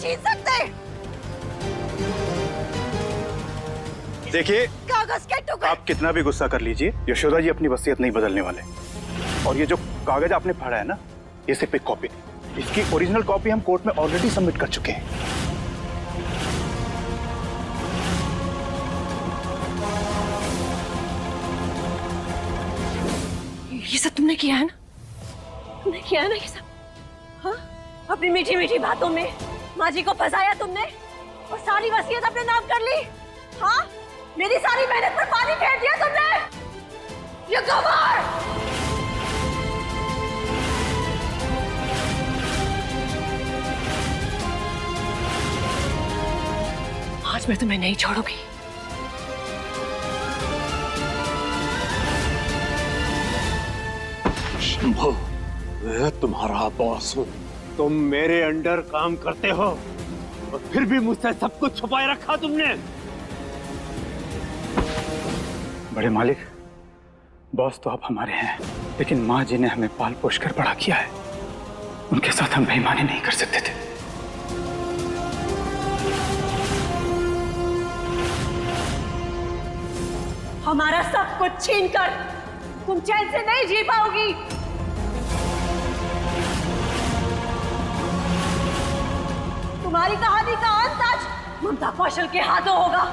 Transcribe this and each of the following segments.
छीन सकते। देखिए, कागज के टुकड़े। आप कितना भी गुस्सा कर लीजिए, यशोदा जी अपनी वसीयत नहीं बदलने वाले। और ये जो कागज आपने फाड़ा है ना, ये सिर्फ एक कॉपी थी। इसकी ओरिजिनल कॉपी हम कोर्ट में ऑलरेडी सबमिट कर चुके हैं। ये सब तुमने किया है ना? तुमने किया है ना ये सब? हाँ? अपनी मीठी मीठी बातों में माँ जी को फंसाया तुमने और सारी वसीयत अपने नाम कर ली। हाँ? मेरी सारी मेहनत पर पानी फेर दिया तुमने। ये गवार! आज मैं तुम्हें नहीं छोड़ूंगी। शंभू, मैं तुम्हारा बॉस हूँ। तुम मेरे अंडर काम करते हो और फिर भी मुझसे सब कुछ छुपाए रखा तुमने। बड़े मालिक, बॉस तो आप हमारे हैं, लेकिन माँ जी ने हमें पाल पोष कर बड़ा किया है। उनके साथ हम बेईमानी नहीं कर सकते थे। हमारा सब कुछ छीनकर तुम चैन से नहीं जी पाओगी। तुम्हारी कहानी का अंत आज ममता कौशल के हाथों होगा।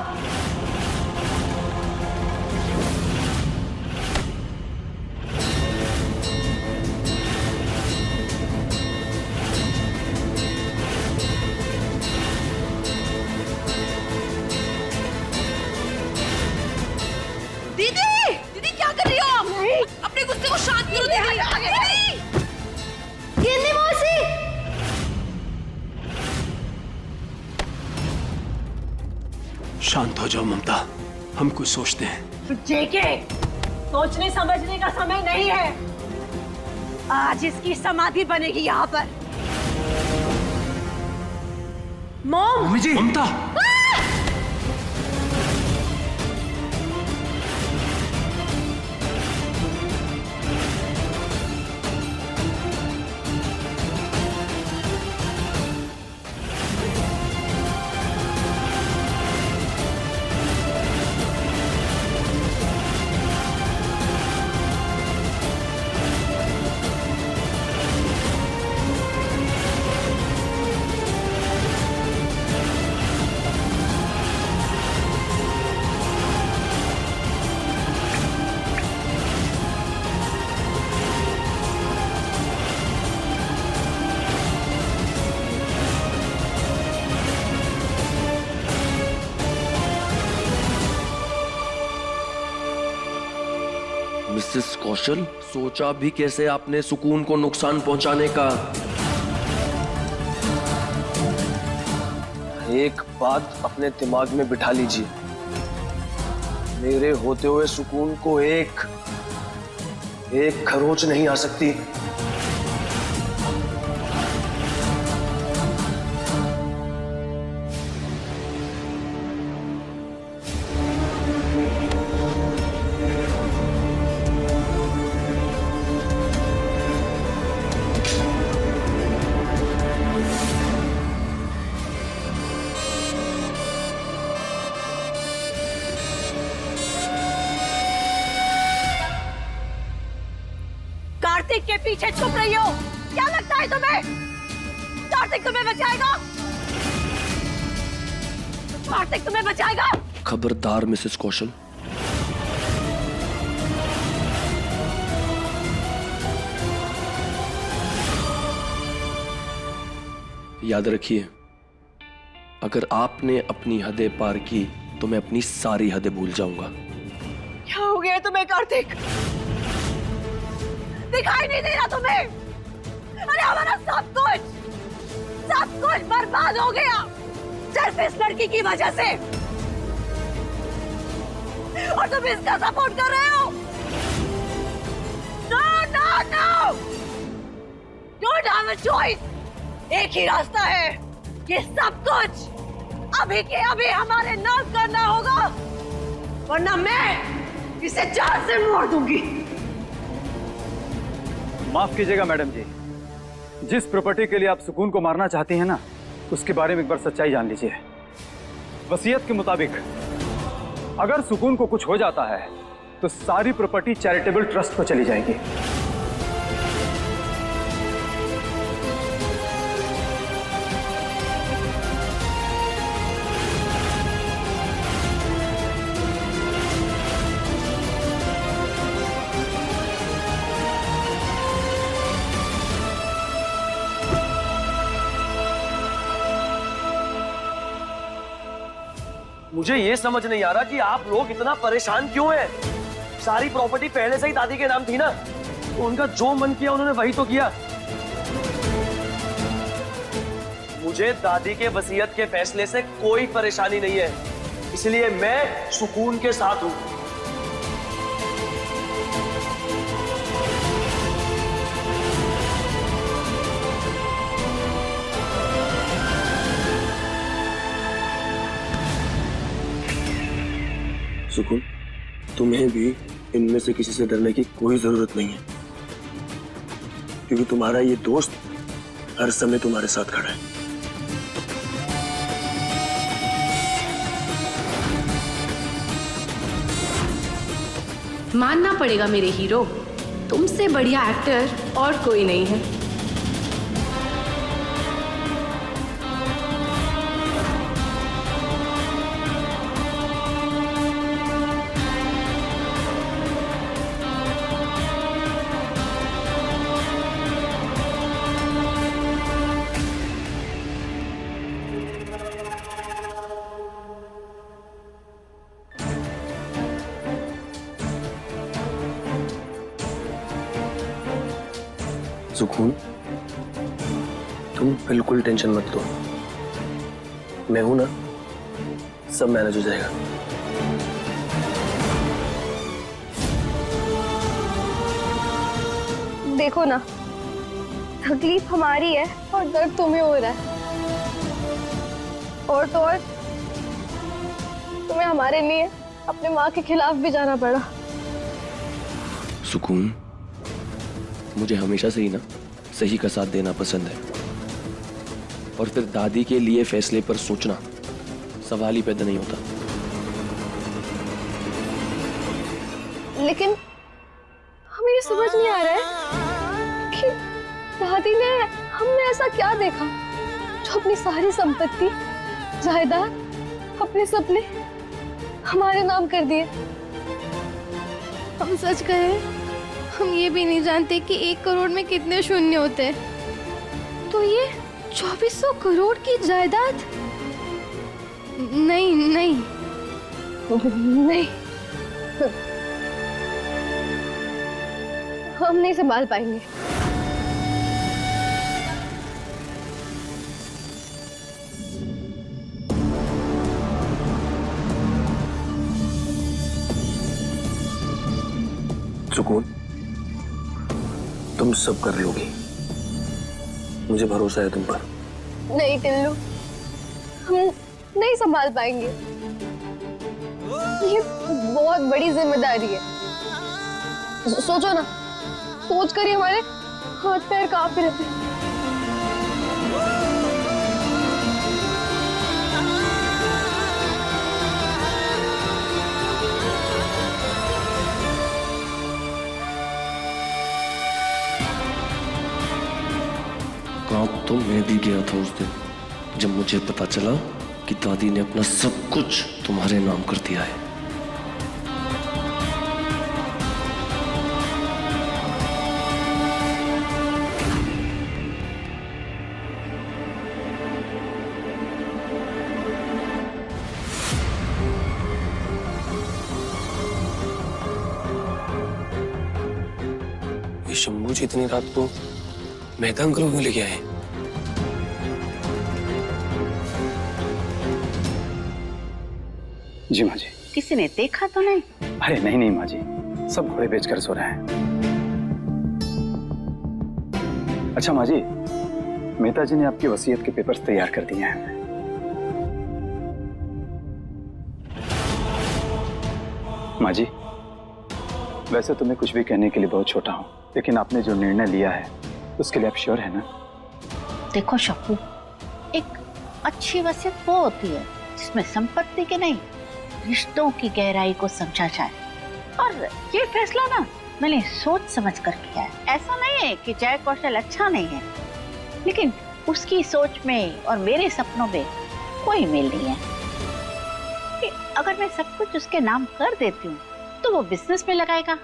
दीदी, दीदी क्या कर रही हो आप? नहीं। अपने गुस्से को शांत करो दीदी। आगे। गिन्नी मौसी, शांत हो जाओ ममता, हम कुछ सोचते हैं। जेके, सोचने समझने का समय नहीं है। आज इसकी समाधि बनेगी यहाँ पर। मॉम, मम्मी जी, ममता, मिसेस कौशल, सोचा भी कैसे आपने सुकून को नुकसान पहुंचाने का? एक बात अपने दिमाग में बिठा लीजिए, मेरे होते हुए सुकून को एक खरोच नहीं आ सकती। कार्तिक के पीछे छुप रही हो। क्या लगता है तुम्हें कार्तिक तुम्हें बचाएगा? कार्तिक तुम्हें बचाएगा? खबरदार मिसेस कौशल, याद रखिए, अगर आपने अपनी हदें पार की तो मैं अपनी सारी हदें भूल जाऊंगा। क्या हो गया तुम्हें कार्तिक? दिखाई नहीं दे रहा तुम्हें? अरे हमारा सब कुछ बर्बाद हो गया सिर्फ इस लड़की की वजह से, और तुम इसका सपोर्ट कर रहे हो। No no no, don't have a choice. एक ही रास्ता है, ये सब कुछ अभी के अभी हमारे नाम करना होगा, वरना मैं इसे जान से मार दूंगी। माफ कीजिएगा मैडम जी, जिस प्रॉपर्टी के लिए आप सुकून को मारना चाहती हैं ना, उसके बारे में एक बार सच्चाई जान लीजिए। वसीयत के मुताबिक अगर सुकून को कुछ हो जाता है तो सारी प्रॉपर्टी चैरिटेबल ट्रस्ट को चली जाएगी। मुझे ये समझ नहीं आ रहा कि आप लोग इतना परेशान क्यों हैं। सारी प्रॉपर्टी पहले से ही दादी के नाम थी ना, तो उनका जो मन किया उन्होंने वही तो किया। मुझे दादी के वसीयत के फैसले से कोई परेशानी नहीं है, इसलिए मैं सुकून के साथ हूं। सुकून, तुम्हें भी इनमें से किसी से डरने की कोई जरूरत नहीं है, क्योंकि तुम्हारा ये दोस्त हर समय तुम्हारे साथ खड़ा है। मानना पड़ेगा मेरे हीरो, तुमसे बढ़िया एक्टर और कोई नहीं है। सुकून, तुम बिल्कुल टेंशन मत लो, मैं हूं ना, सब मैनेज हो जाएगा। देखो ना, तकलीफ हमारी है और दर्द तुम्हें हो रहा है, और तो और तुम्हें हमारे लिए अपने माँ के खिलाफ भी जाना पड़ा। सुकून, मुझे हमेशा से ही ना सही का साथ देना पसंद है, और फिर दादी के लिए फैसले पर सोचना सवाल ही पैदा नहीं होता। लेकिन हमें ये समझ नहीं आ रहा है कि दादी ने हमने ऐसा क्या देखा जो अपनी सारी संपत्ति, जायदाद, अपने सपने हमारे नाम कर दिए। हम सच कहें, हम ये भी नहीं जानते कि 1 करोड़ में कितने शून्य होते हैं। तो ये 2400 करोड़ की जायदाद? नहीं नहीं नहीं, हम नहीं संभाल पाएंगे। सुकून, तुम सब कर लोगी, मुझे भरोसा है तुम पर। नहीं टिल्लू, हम नहीं संभाल पाएंगे, ये बहुत बड़ी जिम्मेदारी है। सोचो ना, सोच कर ही हमारे हाथ पैर कांप रहे थे। कांप तो मैं भी गया था उस दिन, जब मुझे पता चला कि दादी ने अपना सब कुछ तुम्हारे नाम कर दिया है। ये शंभू जी इतनी रात को मेहता अंकल को लेके आए। जी माँ जी। किसी ने देखा तो नहीं? अरे नहीं नहीं माँ जी, सब घोड़े बेचकर सो रहे हैं। अच्छा माँ जी, मेहता जी ने आपकी वसीयत के पेपर्स तैयार कर दिए हैं। माँ जी, वैसे तो मैं कुछ भी कहने के लिए बहुत छोटा हूँ, लेकिन आपने जो निर्णय लिया है उसके लिए आप श्योर है ना? देखो शक्कू, एक अच्छी वसीयत वो होती है जिसमें संपत्ति के नहीं, रिश्तों की गहराई को समझा जाए। और ये फैसला ना मैंने सोच समझ कर किया है। ऐसा नहीं है कि जय कौशल अच्छा नहीं है, लेकिन उसकी सोच में और मेरे सपनों में कोई मेल नहीं है। कि अगर मैं सब कुछ उसके नाम कर देती हूँ तो वो बिजनेस में लगाएगा,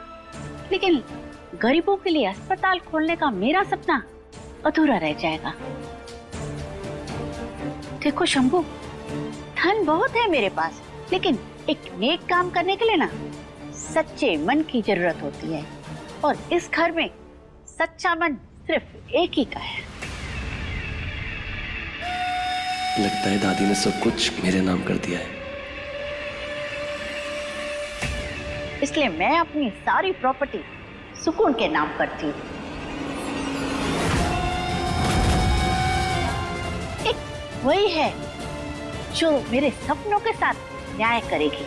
लेकिन गरीबों के लिए अस्पताल खोलने का मेरा सपना अधूरा रह जाएगा। देखो शंभू, धन बहुत है मेरे पास, लेकिन एक नेक काम करने के लिए ना सच्चे मन की जरूरत होती है, और इस घर में सच्चा मन सिर्फ एक ही का है। लगता है दादी ने सब कुछ मेरे नाम कर दिया है। इसलिए मैं अपनी सारी प्रॉपर्टी सुकून के नाम करती हूँ। एक वही है जो मेरे सपनों के साथ न्याय करेगी।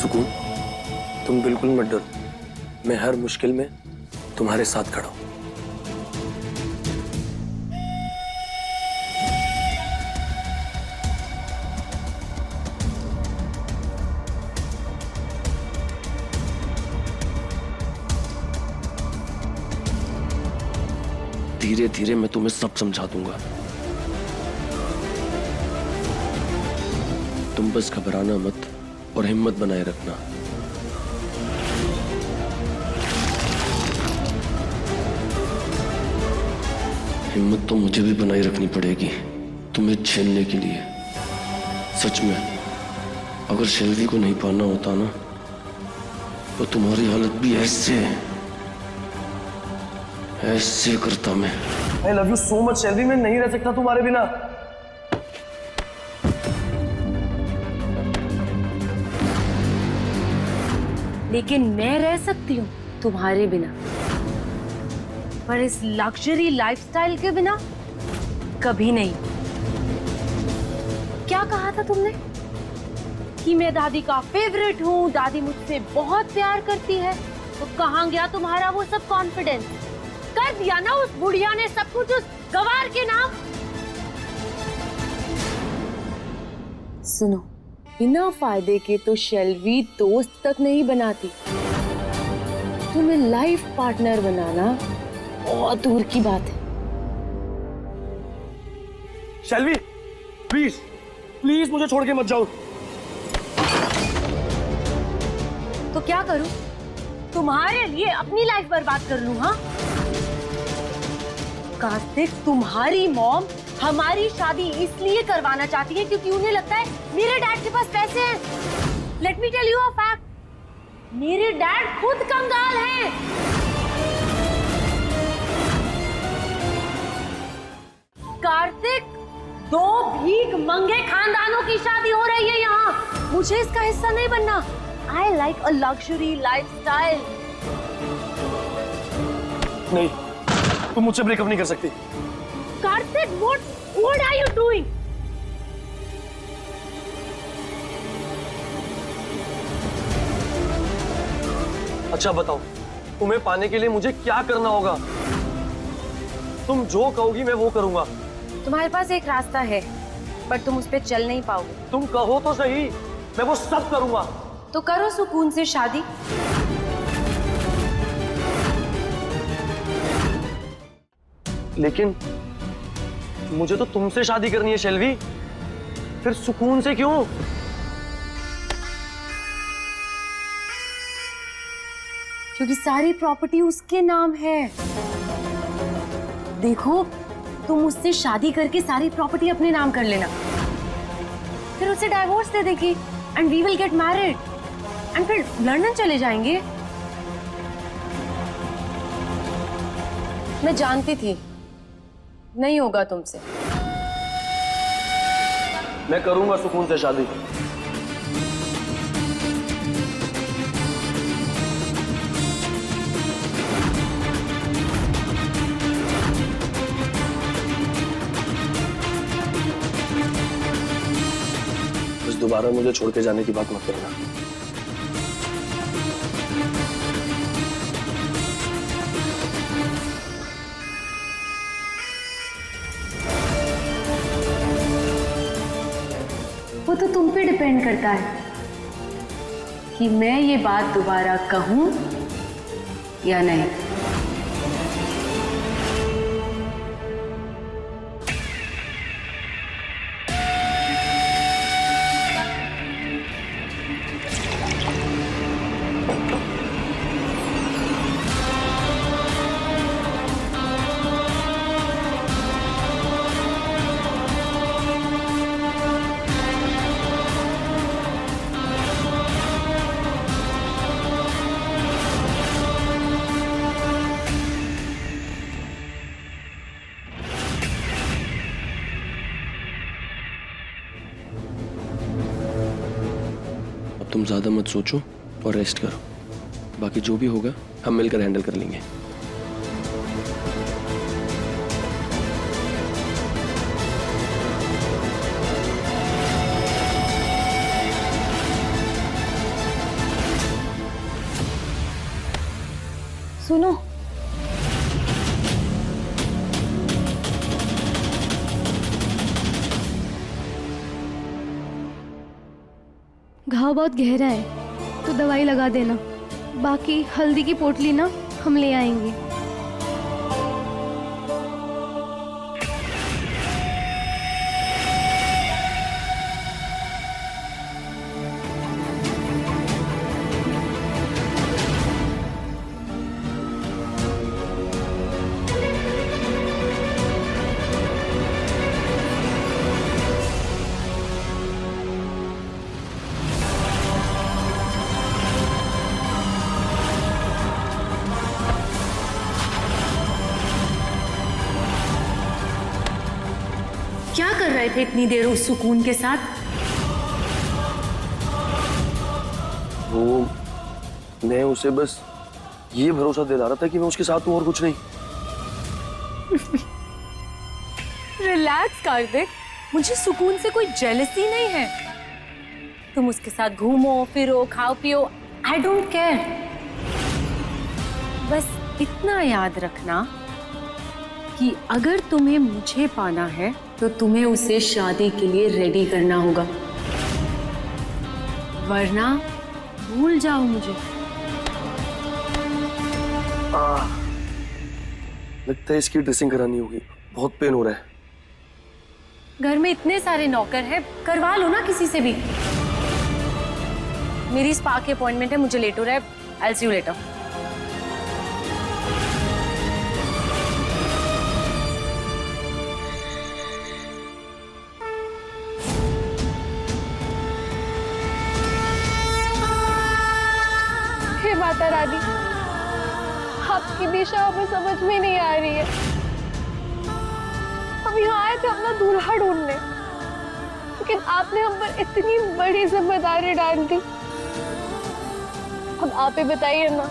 सुकून, तुम बिल्कुल मत डरो, मैं हर मुश्किल में तुम्हारे साथ खड़ा हूं। धीरे धीरे मैं तुम्हें सब समझा दूंगा। तुम बस घबराना मत और हिम्मत बनाए रखना। हिम्मत तो मुझे भी बनाए रखनी पड़ेगी तुम्हें झेलने के लिए। सच में, अगर शेल्वी को नहीं पाना होता ना तो तुम्हारी हालत भी ऐसे करता मैं। I love you so much, शेल्वी। मैं नहीं रह सकता तुम्हारे बिना। लेकिन मैं रह सकती हूँ तुम्हारे बिना, पर इस लग्जरी लाइफस्टाइल के बिना कभी नहीं। क्या कहा था तुमने कि मैं दादी का फेवरेट हूँ, दादी मुझसे बहुत प्यार करती है, तो कहाँ गया तुम्हारा वो सब कॉन्फिडेंस? कर दिया ना उस बुढ़िया ने सब कुछ उस गवार के नाम। सुनो, बिना फायदे के तो शेल्वी दोस्त तक नहीं बनाती, तुम्हें लाइफ पार्टनर बनाना बहुत दूर की बात है। शेल्वी, प्लीज प्लीज मुझे छोड़ के मत जाओ। तो क्या करूं? तुम्हारे लिए अपनी लाइफ बर्बाद कर लूं? हाँ कार्तिक, तुम्हारी मॉम हमारी शादी इसलिए करवाना चाहती है क्योंकि उन्हें लगता है मेरे डैड के पास पैसे हैं। Let me tell you a fact, मेरे डैड खुद कंगाल हैं। कार्तिक, दो भीख मंगे खानदानों की शादी हो रही है यहाँ। मुझे इसका हिस्सा नहीं बनना। I like a luxury lifestyle. नहीं, तुम मुझसे ब्रेकअप नहीं कर सकती। Kartik, what are you doing? अच्छा बताओ, तुम्हें पाने के लिए मुझे क्या करना होगा? तुम जो कहोगी मैं वो करूंगा। तुम्हारे पास एक रास्ता है, पर तुम उस पे चल नहीं पाओगे। तुम कहो तो सही, मैं वो सब करूंगा। तो करो सुकून से शादी। लेकिन मुझे तो तुमसे शादी करनी है शेल्वी, फिर सुकून से क्यों? क्योंकि सारी प्रॉपर्टी उसके नाम है। देखो, तुम उससे शादी करके सारी प्रॉपर्टी अपने नाम कर लेना, फिर उसे डाइवोर्स दे देगी and we will get married and फिर लंदन चले जाएंगे। मैं जानती थी नहीं होगा तुमसे। मैं करूंगा सुकून से शादी। दोबारा मुझे छोड़ के जाने की बात मत करना। वो तो तुम पे डिपेंड करता है कि मैं ये बात दोबारा कहूं या नहीं। तुम ज्यादा मत सोचो और रेस्ट करो। बाकी जो भी होगा हम मिलकर हैंडल कर लेंगे। सुनो, घाव बहुत गहरा है तो दवाई लगा देना। बाकी हल्दी की पोटली ना हम ले आएंगे। क्या कर रहे थे इतनी देर उस सुकून के साथ? वो मैं उसे बस ये भरोसा दिला रहा था कि मैं उसके साथ हूं और कुछ नहीं। रिलैक्स कार्तिक, मुझे सुकून से कोई जेलसी नहीं है। तुम उसके साथ घूमो फिरो खाओ पियो, आई डोंट केयर। बस इतना याद रखना कि अगर तुम्हें मुझे पाना है तो तुम्हें उसे शादी के लिए रेडी करना होगा, वरना भूल जाओ मुझे। लगता है इसकी ड्रेसिंग करानी होगी, बहुत पेन हो रहा है। घर में इतने सारे नौकर हैं, करवा लो ना किसी से भी। मेरी स्पा की अपॉइंटमेंट है, मुझे लेट हो रहा है। I will see you later. हे माता रानी, आपकी दिशा हमें समझ में नहीं आ रही है। हम यहाँ आए थे अपना दूल्हा ढूंढने, लेकिन आपने हम पर इतनी बड़ी जिम्मेदारी डाल दी। अब आप ही बताइए ना,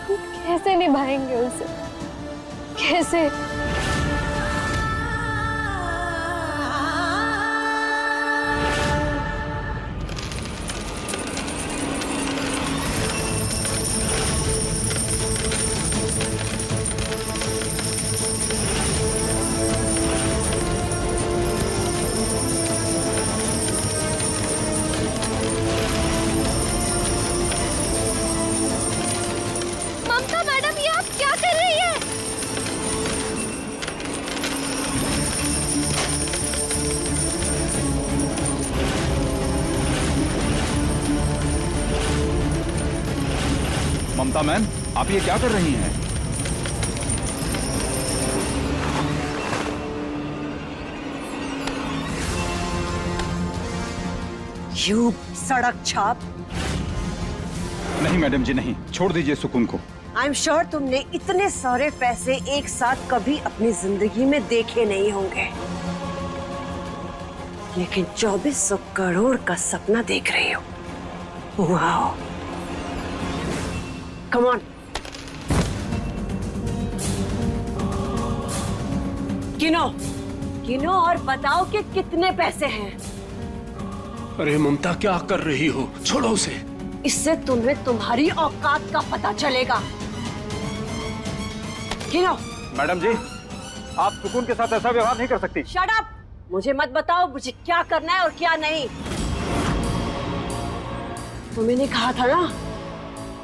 हम कैसे निभाएंगे उसे? कैसे? ममता मैडम, ये आप क्या कर रही है? ममता मैम, आप ये क्या कर रही हैं? यू सड़क छाप। नहीं मैडम जी नहीं, छोड़ दीजिए सुकून को। आई एम श्योर तुमने इतने सारे पैसे एक साथ कभी अपनी जिंदगी में देखे नहीं होंगे, लेकिन 2400 करोड़ का सपना देख रही हो। वाओ, कम ऑन, गिनो गिनो और बताओ कि कितने पैसे हैं। अरे ममता, क्या कर रही हो? छोड़ो उसे। इससे तुम्हें तुम्हारी औकात का पता चलेगा। गिनो। मैडम जी, आप सुकून के साथ ऐसा व्यवहार नहीं कर सकती। Shut up! मुझे मत बताओ मुझे क्या करना है और क्या नहीं। तो मैंने कहा था ना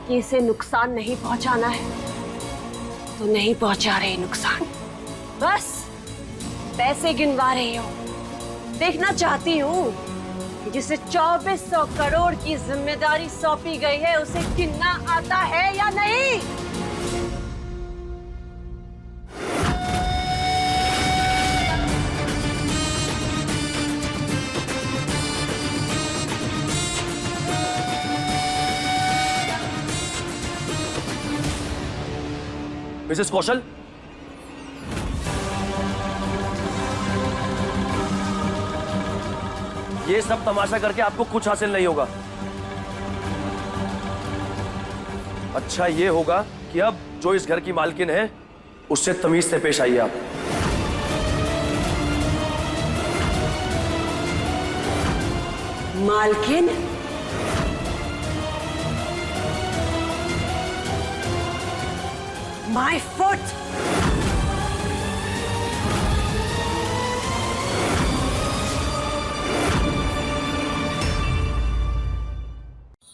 कि इसे नुकसान नहीं पहुंचाना है, तो नहीं पहुंचा रही नुकसान। बस पैसे गिनवा रही हूँ। देखना चाहती हूँ कि जिसे 2400 करोड़ की जिम्मेदारी सौंपी गई है उसे गिनना आता है या नहीं। मिसेस कौशल, ये सब तमाशा करके आपको कुछ हासिल नहीं होगा। अच्छा ये होगा कि अब जो इस घर की मालकिन है उससे तमीज से पेश आइए आप। मालकिन? My foot!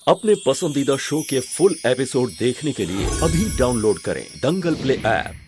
अपने पसंदीदा शो के फुल एपिसोड देखने के लिए अभी डाउनलोड करें दंगल प्ले ऐप।